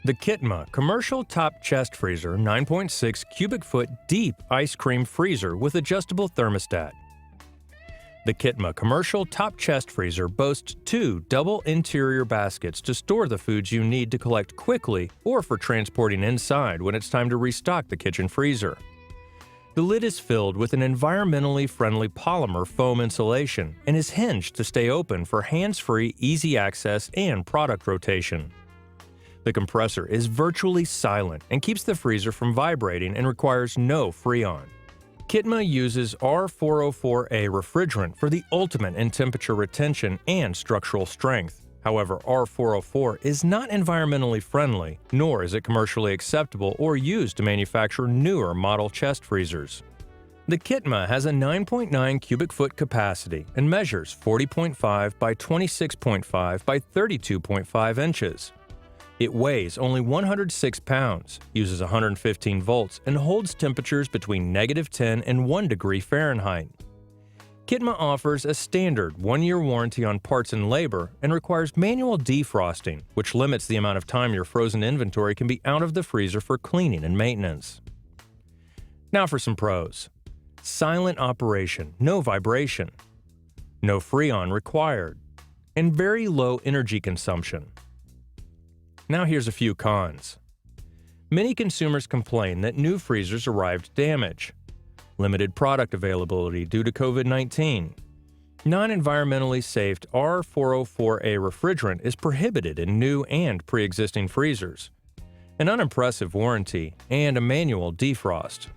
The Kitma Commercial Top Chest Freezer 9.6 cubic foot deep ice cream freezer with adjustable thermostat. The Kitma Commercial Top Chest Freezer boasts two double interior baskets to store the foods you need to collect quickly or for transporting inside when it's time to restock the kitchen freezer. The lid is filled with an environmentally friendly polymer foam insulation and is hinged to stay open for hands-free, easy access and product rotation. The compressor is virtually silent and keeps the freezer from vibrating and requires no Freon. Kitma uses R404A refrigerant for the ultimate in temperature retention and structural strength. However, R404 is not environmentally friendly, nor is it commercially acceptable or used to manufacture newer model chest freezers. The Kitma has a 9.9 cubic foot capacity and measures 40.5 by 26.5 by 32.5 inches. It weighs only 106 pounds, uses 115 volts, and holds temperatures between -10 and 1 degree Fahrenheit. Kitma offers a standard 1-year warranty on parts and labor and requires manual defrosting, which limits the amount of time your frozen inventory can be out of the freezer for cleaning and maintenance. Now for some pros. Silent operation, no vibration. No Freon required. And very low energy consumption. Now here's a few cons. Many consumers complain that new freezers arrived damaged. Limited product availability due to COVID-19. Non-environmentally safe R404A refrigerant is prohibited in new and pre-existing freezers. An unimpressive warranty and a manual defrost.